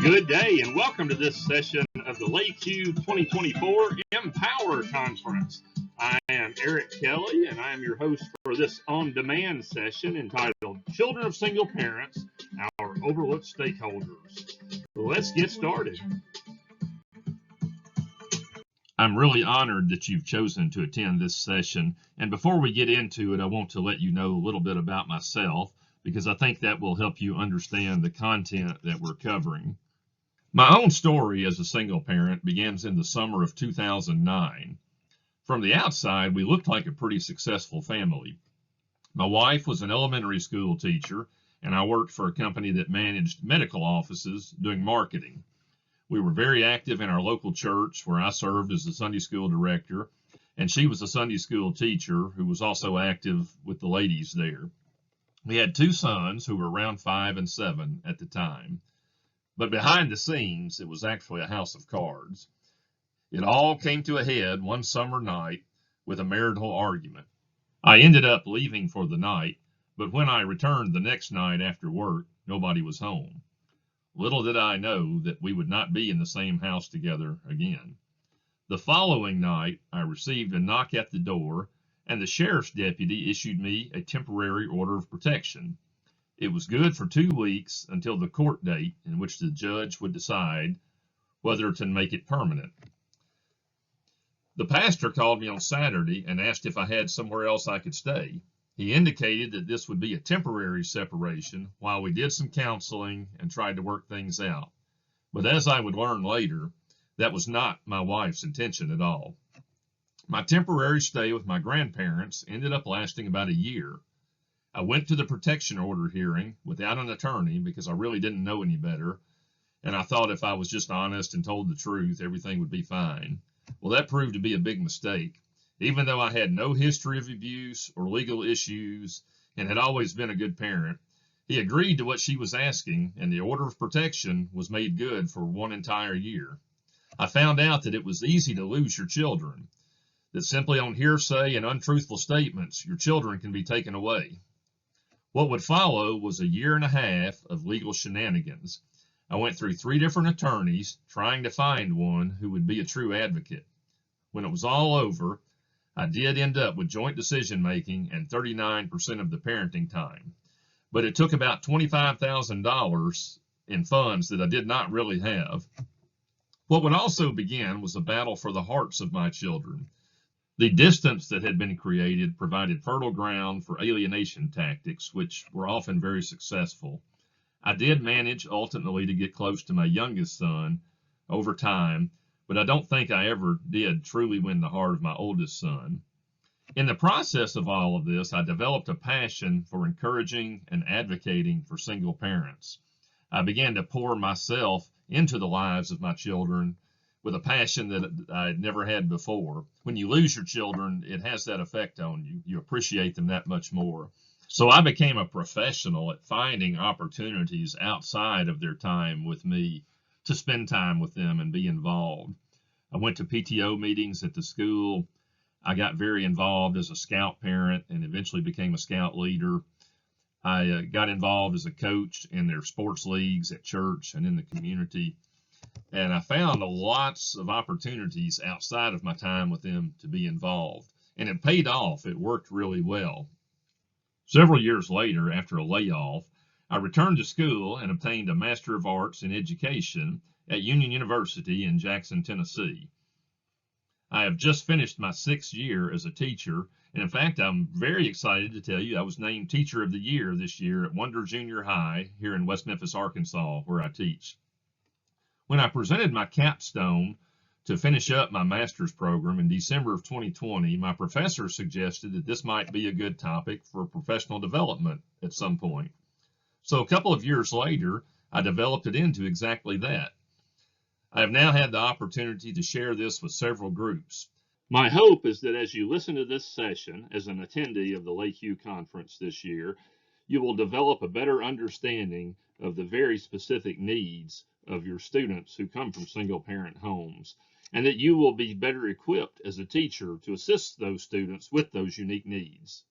Good day and welcome to this session of the LACUE 2024 Empower Conference. I am Eric Kelly and I am your host for this on-demand session entitled Children of Single Parents, Our Overlooked Stakeholders. Let's get started. I'm really honored that you've chosen to attend this session, and before we get into it, I want to let you know a little bit about myself because I think that will help you understand the content that we're covering. My own story as a single parent begins in the summer of 2009. From the outside, we looked like a pretty successful family. My wife was an elementary school teacher, and I worked for a company that managed medical offices doing marketing. We were very active in our local church where I served as the Sunday school director, and she was a Sunday school teacher who was also active with the ladies there. We had two sons who were around 5 and 7 at the time. But behind the scenes, it was actually a house of cards. It all came to a head one summer night with a marital argument. I ended up leaving for the night, but when I returned the next night after work, nobody was home. Little did I know that we would not be in the same house together again. The following night, I received a knock at the door, and the sheriff's deputy issued me a temporary order of protection. It was good for 2 weeks until the court date in which the judge would decide whether to make it permanent. The pastor called me on Saturday and asked if I had somewhere else I could stay. He indicated that this would be a temporary separation while we did some counseling and tried to work things out. But as I would learn later, that was not my wife's intention at all. My temporary stay with my grandparents ended up lasting about a year. I went to the protection order hearing without an attorney because I really didn't know any better, and I thought if I was just honest and told the truth, everything would be fine. Well, that proved to be a big mistake. Even though I had no history of abuse or legal issues and had always been a good parent, he agreed to what she was asking, and the order of protection was made good for 1 entire year. I found out that it was easy to lose your children, that simply on hearsay and untruthful statements, your children can be taken away. What would follow was a 1.5 years of legal shenanigans. I went through 3 different attorneys trying to find one who would be a true advocate. When it was all over, I did end up with joint decision making and 39% of the parenting time. But it took about $25,000 in funds that I did not really have. What would also begin was a battle for the hearts of my children. The distance that had been created provided fertile ground for alienation tactics, which were often very successful. I did manage ultimately to get close to my youngest son over time, but I don't think I ever did truly win the heart of my oldest son. In the process of all of this, I developed a passion for encouraging and advocating for single parents. I began to pour myself into the lives of my children with a passion that I had never had before. When you lose your children, it has that effect on you. You appreciate them that much more. So I became a professional at finding opportunities outside of their time with me to spend time with them and be involved. I went to PTO meetings at the school. I got very involved as a scout parent and eventually became a scout leader. I got involved as a coach in their sports leagues at church and in the community. And I found lots of opportunities outside of my time with them to be involved. And it paid off. It worked really well. Several years later, after a layoff, I returned to school and obtained a Master of Arts in Education at Union University in Jackson, Tennessee. I have just finished my 6th year as a teacher, and in fact, I'm very excited to tell you I was named Teacher of the Year this year at Wonder Junior High here in West Memphis, Arkansas, where I teach. When I presented my capstone to finish up my master's program in December of 2020, my professor suggested that this might be a good topic for professional development at some point. So a couple of years later, I developed it into exactly that. I have now had the opportunity to share this with several groups. My hope is that as you listen to this session as an attendee of the LACUE conference this year, you will develop a better understanding of the very specific needs of your students who come from single-parent homes, and that you will be better equipped as a teacher to assist those students with those unique needs.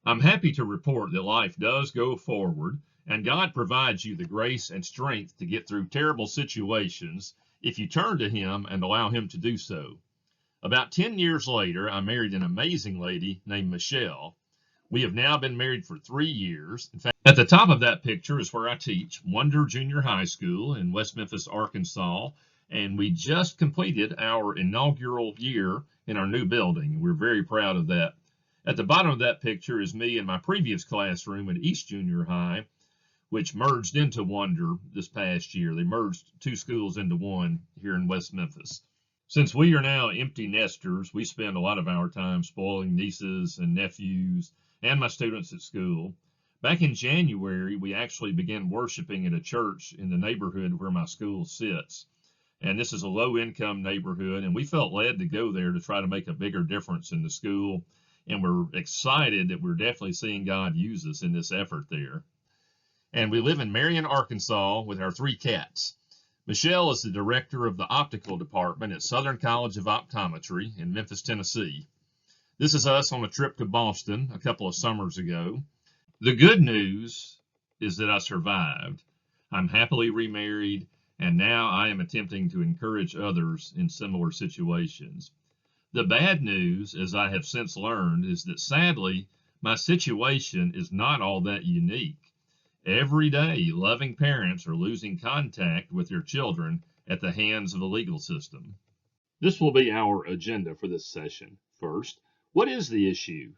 I'm happy to report that life does go forward, And God provides you the grace and strength to get through terrible situations if you turn to Him and allow Him to do so. About 10 years later, I married an amazing lady named Michelle. We have now been married for 3 years. In fact, at the top of that picture is where I teach, Wonder Junior High School in West Memphis, Arkansas, and we just completed our inaugural year in our new building. We're very proud of that. At the bottom of that picture is me in my previous classroom at East Junior High, which merged into Wonder this past year. They merged two schools into one here in West Memphis. Since we are now empty nesters, we spend a lot of our time spoiling nieces and nephews and my students at school. Back in January, we actually began worshiping at a church in the neighborhood where my school sits. And this is a low-income neighborhood, and we felt led to go there to try to make a bigger difference in the school. And we're excited that we're definitely seeing God use us in this effort there. And we live in Marion, Arkansas with our 3 cats. Michelle is the director of the optical department at Southern College of Optometry in Memphis, Tennessee. This is us on a trip to Boston a couple of summers ago. The good news is that I survived. I'm happily remarried, and now I am attempting to encourage others in similar situations. The bad news, as I have since learned, is that sadly, my situation is not all that unique. Every day, loving parents are losing contact with their children at the hands of the legal system. This will be our agenda for this session. First, what is the issue?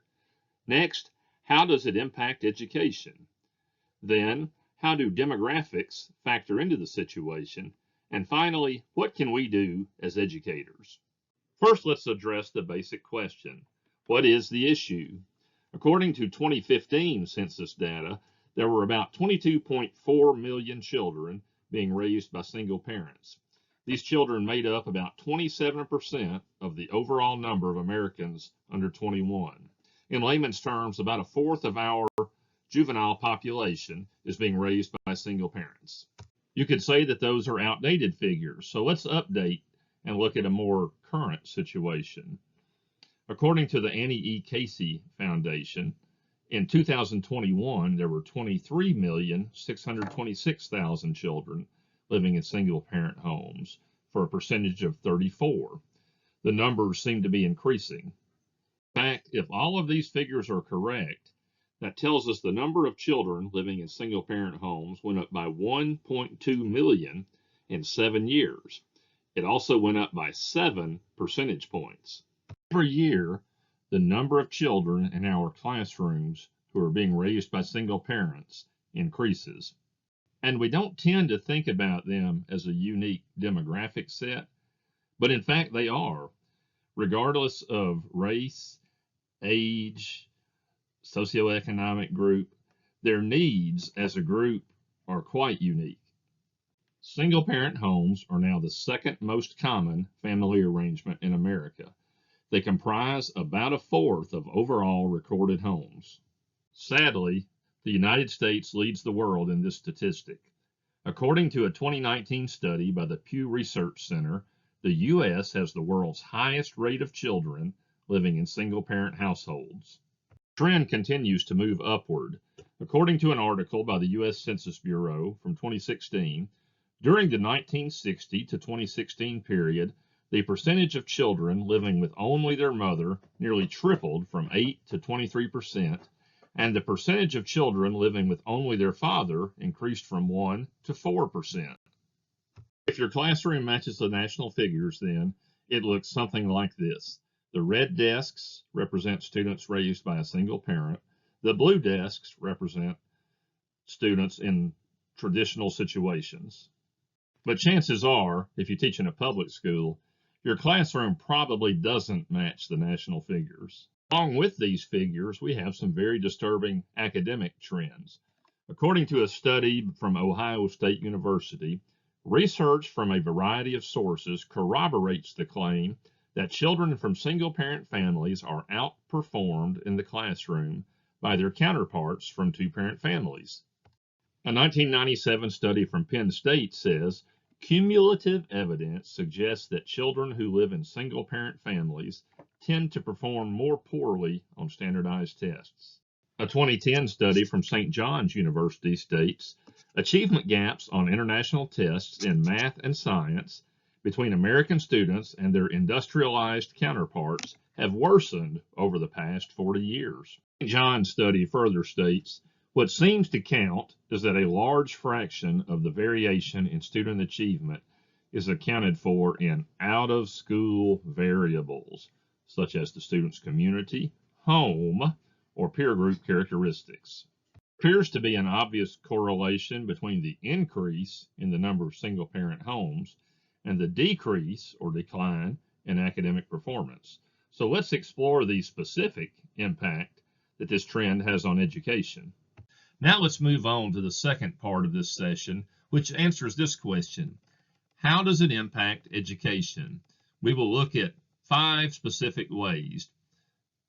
Next, how does it impact education? Then, how do demographics factor into the situation? And finally, what can we do as educators? First, let's address the basic question. What is the issue? According to 2015 census data, there were about 22.4 million children being raised by single parents. These children made up about 27% of the overall number of Americans under 21. In layman's terms, about a fourth of our juvenile population is being raised by single parents. You could say that those are outdated figures, so let's update and look at a more current situation. According to the Annie E. Casey Foundation, in 2021, there were 23,626,000 children living in single-parent homes, for a percentage of 34. The numbers seem to be increasing. In fact, if all of these figures are correct, that tells us the number of children living in single-parent homes went up by 1.2 million in 7 years. It also went up by 7 percentage points. Every year, the number of children in our classrooms who are being raised by single parents increases. And we don't tend to think about them as a unique demographic set, but in fact they are. Regardless of race, age, socioeconomic group, their needs as a group are quite unique. Single-parent homes are now the second most common family arrangement in America. They comprise about a fourth of overall recorded homes. Sadly, the United States leads the world in this statistic. According to a 2019 study by the Pew Research Center, the U.S. has the world's highest rate of children living in single-parent households. The trend continues to move upward. According to an article by the U.S. Census Bureau from 2016, during the 1960 to 2016 period, the percentage of children living with only their mother nearly tripled from 8 to 23%, and the percentage of children living with only their father increased from 1 to 4%. If your classroom matches the national figures, then it looks something like this. The red desks represent students raised by a single parent. The blue desks represent students in traditional situations. But chances are, if you teach in a public school, your classroom probably doesn't match the national figures. Along with these figures, we have some very disturbing academic trends. According to a study from Ohio State University, research from a variety of sources corroborates the claim that children from single-parent families are outperformed in the classroom by their counterparts from two-parent families. A 1997 study from Penn State says, cumulative evidence suggests that children who live in single-parent families tend to perform more poorly on standardized tests. A 2010 study from St. John's University states achievement gaps on international tests in math and science between American students and their industrialized counterparts have worsened over the past 40 years. St. John's study further states what seems to count is that a large fraction of the variation in student achievement is accounted for in out-of-school variables, such as the student's community, home, or peer group characteristics. There appears to be an obvious correlation between the increase in the number of single-parent homes and the decrease or decline in academic performance. So let's explore the specific impact that this trend has on education. Now let's move on to the second part of this session, which answers this question. How does it impact education? We will look at 5 specific ways.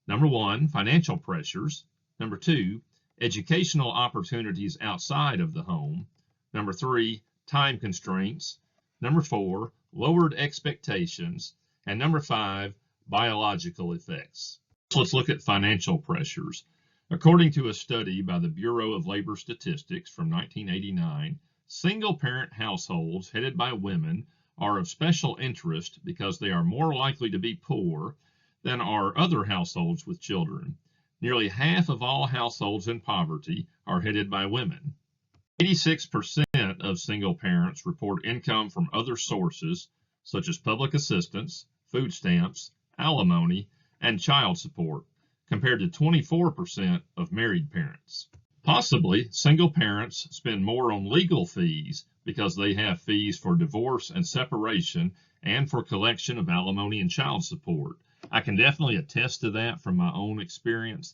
Number 1, financial pressures. Number 2, educational opportunities outside of the home. Number 3, time constraints. Number 4, lowered expectations. And number 5, biological effects. So let's look at financial pressures. According to a study by the Bureau of Labor Statistics from 1989, single-parent households headed by women are of special interest because they are more likely to be poor than are other households with children. Nearly half of all households in poverty are headed by women. 86% of single parents report income from other sources, such as public assistance, food stamps, alimony, and child support, compared to 24% of married parents. Possibly, single parents spend more on legal fees because they have fees for divorce and separation and for collection of alimony and child support. I can definitely attest to that from my own experience.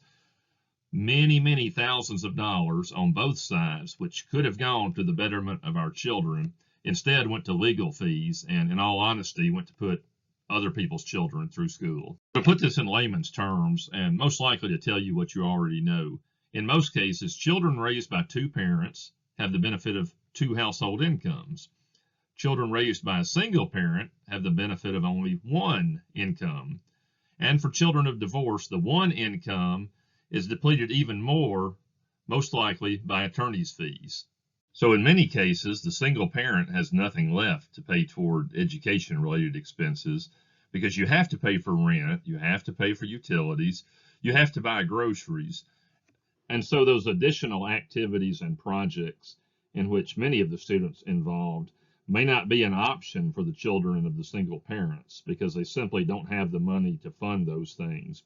Many thousands of dollars on both sides, which could have gone to the betterment of our children, instead went to legal fees and, in all honesty, went to put other people's children through school. To put this in layman's terms, and most likely to tell you what you already know, in most cases, children raised by 2 parents have the benefit of 2 household incomes. Children raised by a single parent have the benefit of only 1 income. And for children of divorce, the 1 income is depleted even more, most likely by attorney's fees. So in many cases, the single parent has nothing left to pay toward education-related expenses because you have to pay for rent, you have to pay for utilities, you have to buy groceries. And so those additional activities and projects in which many of the students involved may not be an option for the children of the single parents because they simply don't have the money to fund those things.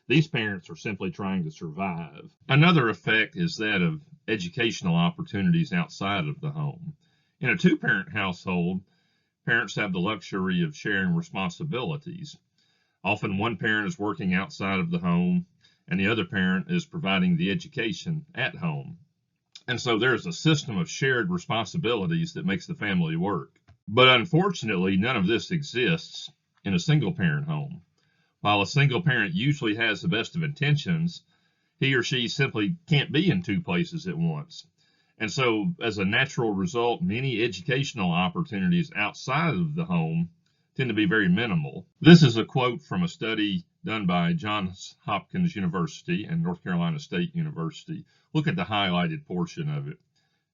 These parents are simply trying to survive. Another effect is that of educational opportunities outside of the home. In a 2-parent household, parents have the luxury of sharing responsibilities. Often one parent is working outside of the home and the other parent is providing the education at home. And so there's a system of shared responsibilities that makes the family work. But unfortunately, none of this exists in a single-parent home. While a single parent usually has the best of intentions, he or she simply can't be in 2 places at once. And so, as a natural result, many educational opportunities outside of the home tend to be very minimal. This is a quote from a study done by Johns Hopkins University and North Carolina State University. Look at the highlighted portion of it.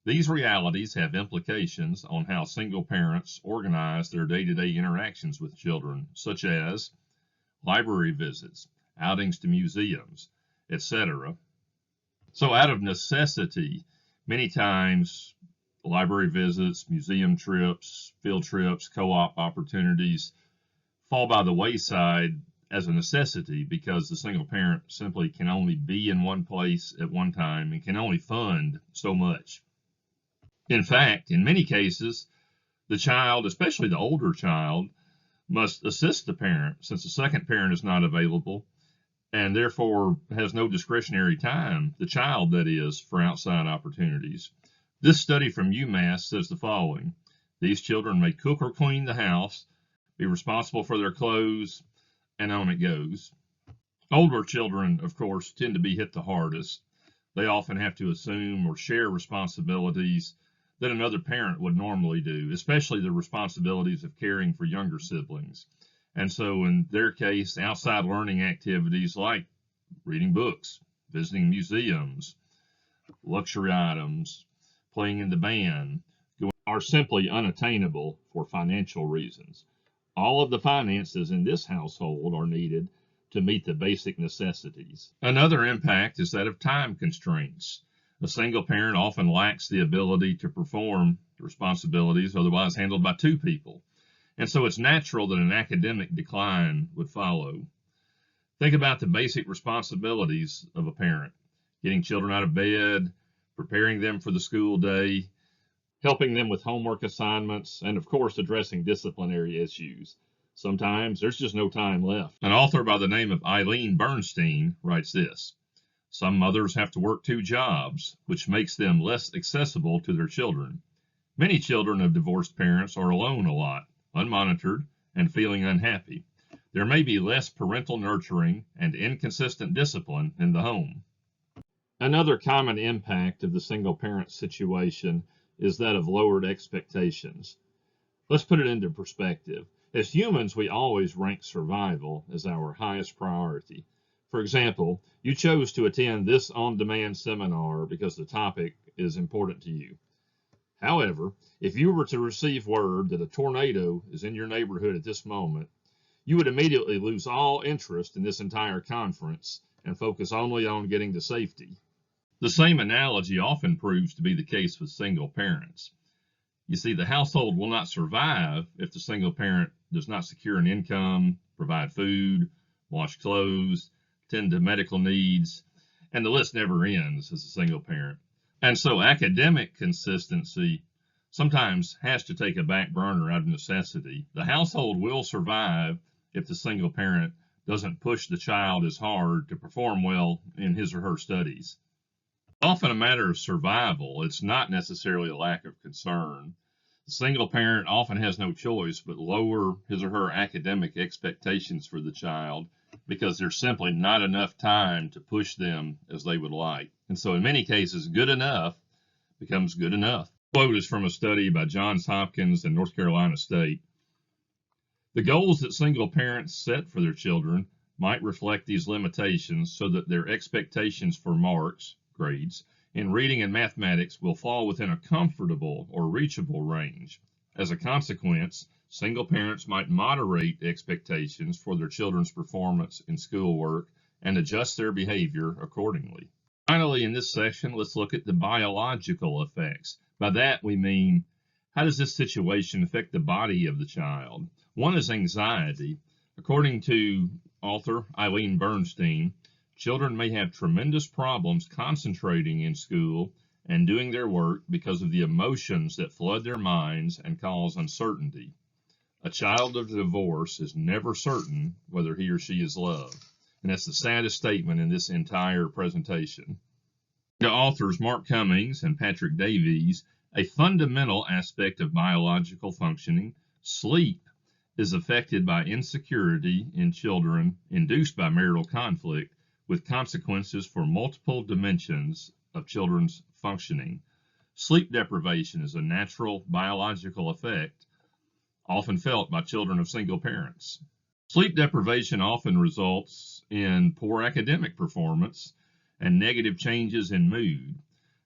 These realities have implications on how single parents organize their day-to-day interactions with children, such as library visits, outings to museums, etc. So out of necessity, many times library visits, museum trips, field trips, co-op opportunities fall by the wayside as a necessity because the single parent simply can only be in one place at one time and can only fund so much. In fact, in many cases, the child, especially the older child, must assist the parent since the second parent is not available and therefore has no discretionary time, the child that is, for outside opportunities. This study from UMass says the following: these children may cook or clean the house, be responsible for their clothes, and on it goes. Older children, of course, tend to be hit the hardest. They often have to assume or share responsibilities that another parent would normally do, especially the responsibilities of caring for younger siblings. And so in their case, outside learning activities like reading books, visiting museums, luxury items, playing in the band, are simply unattainable for financial reasons. All of the finances in this household are needed to meet the basic necessities. Another impact is that of time constraints. A single parent often lacks the ability to perform responsibilities otherwise handled by two people, and so it's natural that an academic decline would follow. Think about the basic responsibilities of a parent: getting children out of bed, preparing them for the school day, helping them with homework assignments, and of course addressing disciplinary issues. Sometimes there's just no time left. An author by the name of Eileen Bernstein writes this: some mothers have to work two jobs, which makes them less accessible to their children. Many children of divorced parents are alone a lot, unmonitored, and feeling unhappy. There may be less parental nurturing and inconsistent discipline in the home. Another common impact of the single parent situation is that of lowered expectations. Let's put it into perspective. As humans, we always rank survival as our highest priority. For example, you chose to attend this on-demand seminar because the topic is important to you. However, if you were to receive word that a tornado is in your neighborhood at this moment, you would immediately lose all interest in this entire conference and focus only on getting to safety. The same analogy often proves to be the case with single parents. You see, the household will not survive if the single parent does not secure an income, provide food, wash clothes, tend to medical needs, and the list never ends as a single parent. And so academic consistency sometimes has to take a back burner out of necessity. The household will survive if the single parent doesn't push the child as hard to perform well in his or her studies. It's often a matter of survival. It's not necessarily a lack of concern. The single parent often has no choice but lower his or her academic expectations for the child because there's simply not enough time to push them as they would like. And so in many cases, good enough becomes good enough. The quote is from a study by Johns Hopkins and North Carolina State. The goals that single parents set for their children might reflect these limitations so that their expectations for marks, grades, in reading and mathematics will fall within a comfortable or reachable range. As a consequence, single parents might moderate expectations for their children's performance in schoolwork and adjust their behavior accordingly. Finally, in this section, let's look at the biological effects. By that, we mean, how does this situation affect the body of the child? One is anxiety. According to author Eileen Bernstein, children may have tremendous problems concentrating in school and doing their work because of the emotions that flood their minds and cause uncertainty. A child of divorce is never certain whether he or she is loved, and that's the saddest statement in this entire presentation. The authors Mark Cummings and Patrick Davies, a fundamental aspect of biological functioning, sleep, is affected by insecurity in children induced by marital conflict, with consequences for multiple dimensions of children's functioning. Sleep deprivation is a natural biological effect often felt by children of single parents. Sleep deprivation often results in poor academic performance and negative changes in mood.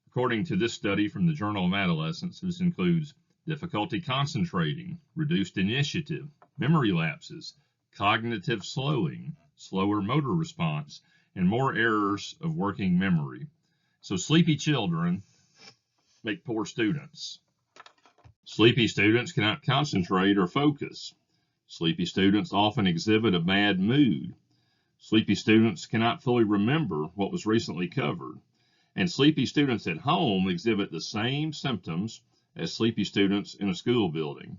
According to this study from the Journal of Adolescence, this includes difficulty concentrating, reduced initiative, memory lapses, cognitive slowing, slower motor response, and more errors of working memory. So sleepy children make poor students. Sleepy students cannot concentrate or focus. Sleepy students often exhibit a bad mood. Sleepy students cannot fully remember what was recently covered. And sleepy students at home exhibit the same symptoms as sleepy students in a school building.